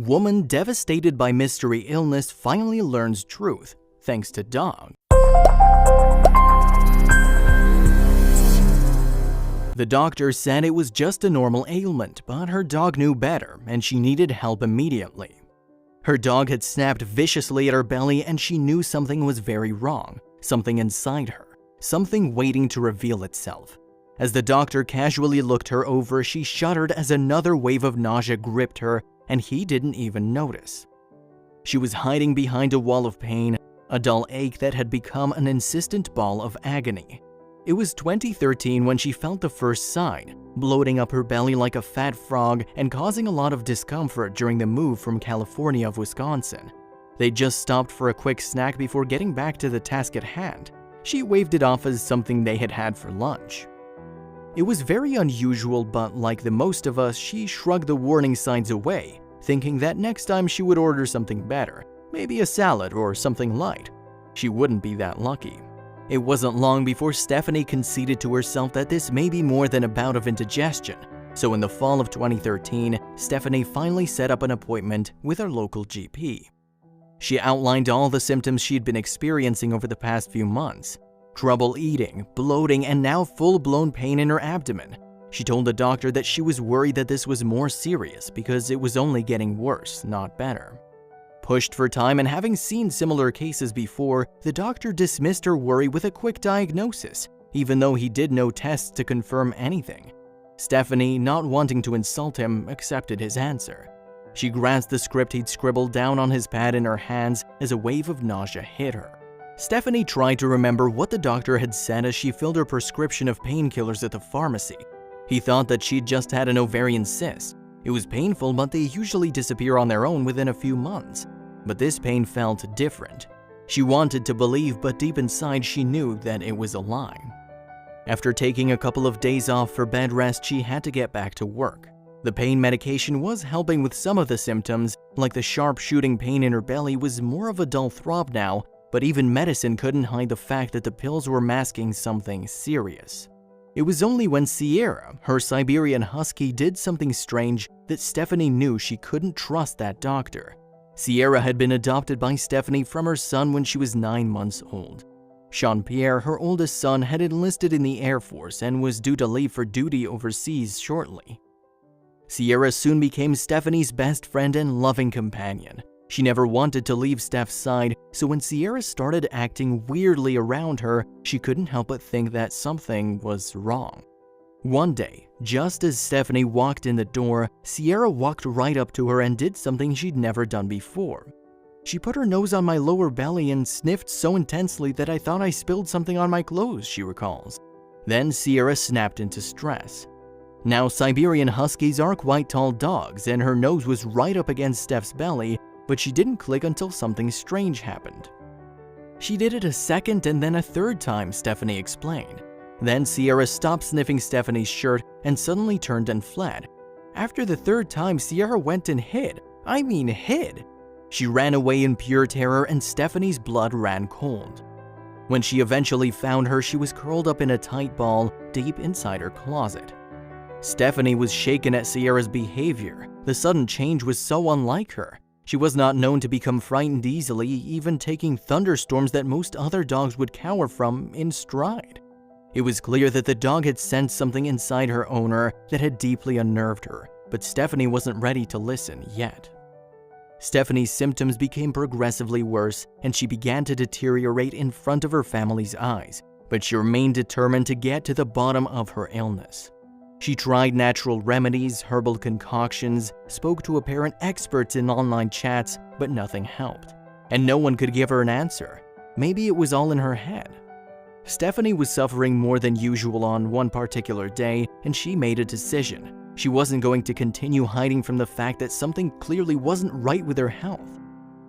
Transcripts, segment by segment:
Woman devastated by mystery illness finally learns truth, thanks to dog. The doctor said it was just a normal ailment, but her dog knew better and she needed help immediately. Her dog had snapped viciously at her belly and she knew something was very wrong, something inside her, something waiting to reveal itself. As the doctor casually looked her over, she shuddered as another wave of nausea gripped her and he didn't even notice. She was hiding behind a wall of pain, a dull ache that had become an insistent ball of agony. It was 2013 when she felt the first sign, bloating up her belly like a fat frog and causing a lot of discomfort during the move from California to Wisconsin. They just stopped for a quick snack before getting back to the task at hand. She waved it off as something they had had for lunch. It was very unusual, but like the most of us, she shrugged the warning signs away, thinking that next time she would order something better, maybe a salad or something light. She wouldn't be that lucky. It wasn't long before Stephanie conceded to herself that this may be more than a bout of indigestion, so in the fall of 2013, Stephanie finally set up an appointment with her local GP. She outlined all the symptoms she'd been experiencing over the past few months: trouble eating, bloating, and now full-blown pain in her abdomen. She told the doctor that she was worried that this was more serious because it was only getting worse, not better. Pushed for time and having seen similar cases before, the doctor dismissed her worry with a quick diagnosis, even though he did no tests to confirm anything. Stephanie, not wanting to insult him, accepted his answer. She grasped the script he'd scribbled down on his pad in her hands as a wave of nausea hit her. Stephanie tried to remember what the doctor had said as she filled her prescription of painkillers at the pharmacy. He thought that she'd just had an ovarian cyst. It was painful, but they usually disappear on their own within a few months. But this pain felt different. She wanted to believe, but deep inside she knew that it was a lie. After taking a couple of days off for bed rest, she had to get back to work. The pain medication was helping with some of the symptoms, like the sharp shooting pain in her belly was more of a dull throb now, but even medicine couldn't hide the fact that the pills were masking something serious. It was only when Sierra, her Siberian Husky, did something strange that Stephanie knew she couldn't trust that doctor. Sierra had been adopted by Stephanie from her son when she was 9 months old. Jean-Pierre, her oldest son, had enlisted in the Air Force and was due to leave for duty overseas shortly. Sierra soon became Stephanie's best friend and loving companion. She never wanted to leave Steph's side, so when Sierra started acting weirdly around her, she couldn't help but think that something was wrong. One day, just as Stephanie walked in the door, Sierra walked right up to her and did something she'd never done before. She put her nose on my lower belly and sniffed so intensely that I thought I spilled something on my clothes, she recalls. Then Sierra snapped into stress. Now, Siberian Huskies are quite tall dogs, and her nose was right up against Steph's belly, but she didn't click until something strange happened. She did it a second and then a third time, Stephanie explained. Then Sierra stopped sniffing Stephanie's shirt and suddenly turned and fled. After the third time, Sierra went and hid. I mean hid. She ran away in pure terror and Stephanie's blood ran cold. When she eventually found her, she was curled up in a tight ball deep inside her closet. Stephanie was shaken at Sierra's behavior. The sudden change was so unlike her. She was not known to become frightened easily, even taking thunderstorms that most other dogs would cower from in stride. It was clear that the dog had sensed something inside her owner that had deeply unnerved her, but Stephanie wasn't ready to listen yet. Stephanie's symptoms became progressively worse, and she began to deteriorate in front of her family's eyes, but she remained determined to get to the bottom of her illness. She tried natural remedies, herbal concoctions, spoke to apparent experts in online chats, but nothing helped, and no one could give her an answer. Maybe it was all in her head. Stephanie was suffering more than usual on one particular day, and she made a decision. She wasn't going to continue hiding from the fact that something clearly wasn't right with her health.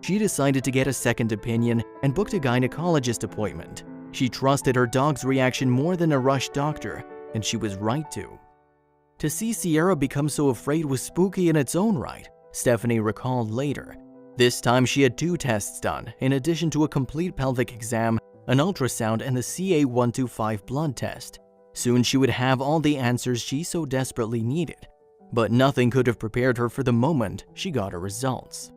She decided to get a second opinion and booked a gynecologist appointment. She trusted her dog's reaction more than a rush doctor, and she was right to. To see Sierra become so afraid was spooky in its own right, Stephanie recalled later. This time she had 2 tests done, in addition to a complete pelvic exam, an ultrasound, and the CA125 blood test. Soon she would have all the answers she so desperately needed. But nothing could have prepared her for the moment she got her results.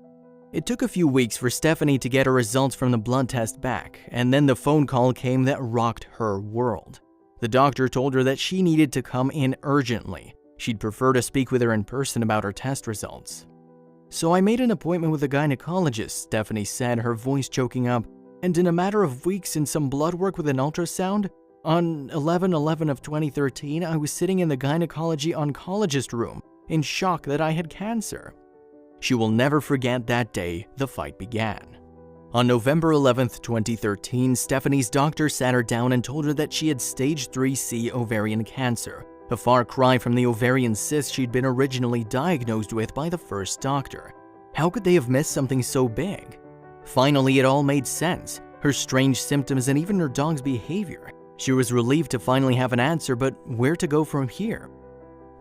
It took a few weeks for Stephanie to get her results from the blood test back, and then the phone call came that rocked her world. The doctor told her that she needed to come in urgently. She'd prefer to speak with her in person about her test results. "So I made an appointment with a gynecologist," Stephanie said, her voice choking up, "and in a matter of weeks and some blood work with an ultrasound, on 11/11 of 2013, I was sitting in the gynecology oncologist room, in shock that I had cancer." She will never forget that day the fight began. On November 11th, 2013, Stephanie's doctor sat her down and told her that she had stage 3C ovarian cancer, a far cry from the ovarian cyst she'd been originally diagnosed with by the first doctor. How could they have missed something so big? Finally, it all made sense. Her strange symptoms and even her dog's behavior. She was relieved to finally have an answer, but where to go from here?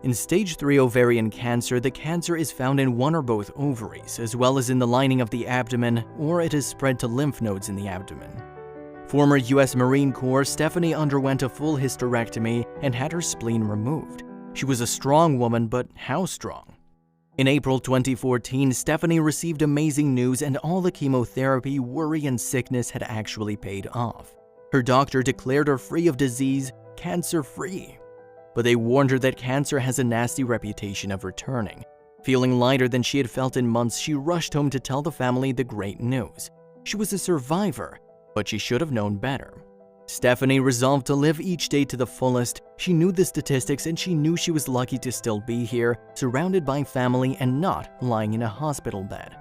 In stage 3 ovarian cancer, the cancer is found in one or both ovaries, as well as in the lining of the abdomen, or it is spread to lymph nodes in the abdomen. Former US Marine Corps, Stephanie underwent a full hysterectomy and had her spleen removed. She was a strong woman, but how strong? In April 2014, Stephanie received amazing news, and all the chemotherapy, worry, and sickness had actually paid off. Her doctor declared her free of disease, cancer-free. But they warned her that cancer has a nasty reputation of returning. Feeling lighter than she had felt in months, she rushed home to tell the family the great news. She was a survivor, but she should have known better. Stephanie resolved to live each day to the fullest. She knew the statistics, and she knew she was lucky to still be here, surrounded by family and not lying in a hospital bed.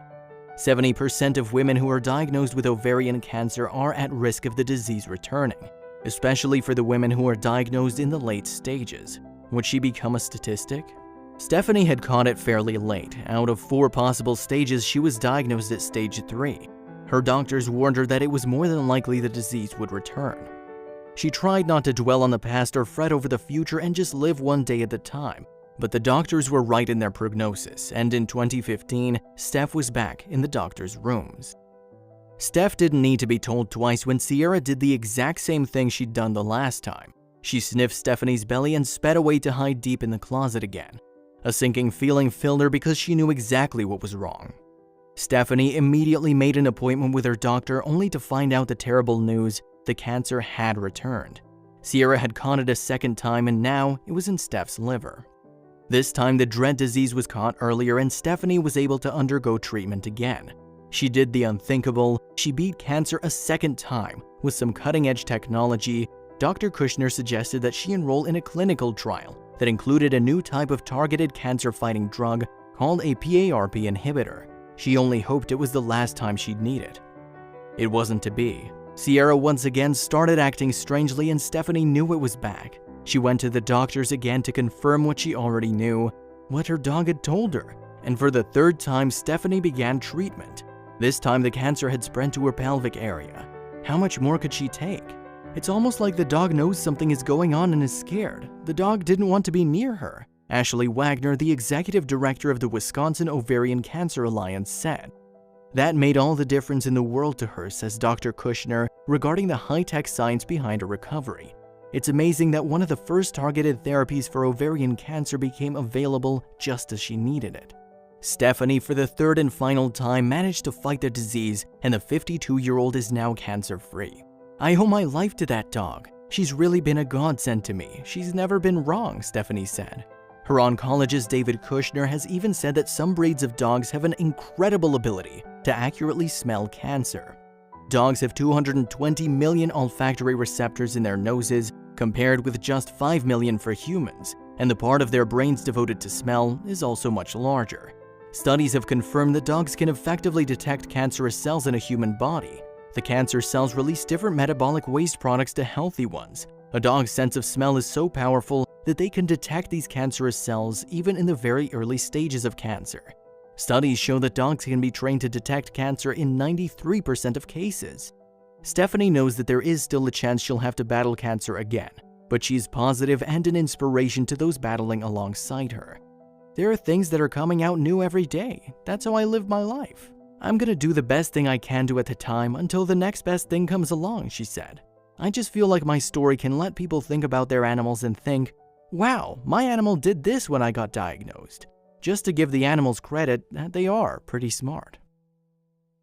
70% of women who are diagnosed with ovarian cancer are at risk of the disease returning, especially for the women who are diagnosed in the late stages. Would she become a statistic? Stephanie had caught it fairly late. Out of 4 possible stages, she was diagnosed at stage 3. Her doctors warned her that it was more than likely the disease would return. She tried not to dwell on the past or fret over the future and just live one day at a time. But the doctors were right in their prognosis, and in 2015, Steph was back in the doctor's rooms. Steph didn't need to be told twice when Sierra did the exact same thing she'd done the last time. She sniffed Stephanie's belly and sped away to hide deep in the closet again. A sinking feeling filled her because she knew exactly what was wrong. Stephanie immediately made an appointment with her doctor, only to find out the terrible news: the cancer had returned. Sierra had caught it a second time, and now it was in Steph's liver. This time, the dread disease was caught earlier, and Stephanie was able to undergo treatment again. She did the unthinkable. She beat cancer a second time. With some cutting-edge technology, Dr. Kushner suggested that she enroll in a clinical trial that included a new type of targeted cancer-fighting drug called a PARP inhibitor. She only hoped it was the last time she'd need it. It wasn't to be. Sierra once again started acting strangely, and Stephanie knew it was back. She went to the doctors again to confirm what she already knew, what her dog had told her. And for the 3rd time, Stephanie began treatment. This time, the cancer had spread to her pelvic area. How much more could she take? It's almost like the dog knows something is going on and is scared. The dog didn't want to be near her. Ashley Wagner, the executive director of the Wisconsin Ovarian Cancer Alliance, said. That made all the difference in the world to her, says Dr. Kushner, regarding the high-tech science behind her recovery. It's amazing that one of the first targeted therapies for ovarian cancer became available just as she needed it. Stephanie, for the 3rd and final time, managed to fight the disease, and the 52-year-old is now cancer-free. I owe my life to that dog. She's really been a godsend to me. She's never been wrong, Stephanie said. Her oncologist David Kushner has even said that some breeds of dogs have an incredible ability to accurately smell cancer. Dogs have 220 million olfactory receptors in their noses, compared with just 5 million for humans, and the part of their brains devoted to smell is also much larger. Studies have confirmed that dogs can effectively detect cancerous cells in a human body. The cancer cells release different metabolic waste products to healthy ones. A dog's sense of smell is so powerful that they can detect these cancerous cells even in the very early stages of cancer. Studies show that dogs can be trained to detect cancer in 93% of cases. Stephanie knows that there is still a chance she'll have to battle cancer again, but she's positive and an inspiration to those battling alongside her. There are things that are coming out new every day. That's how I live my life. I'm gonna do the best thing I can do at the time until the next best thing comes along, she said. I just feel like my story can let people think about their animals and think, wow, my animal did this when I got diagnosed. Just to give the animals credit that they are pretty smart.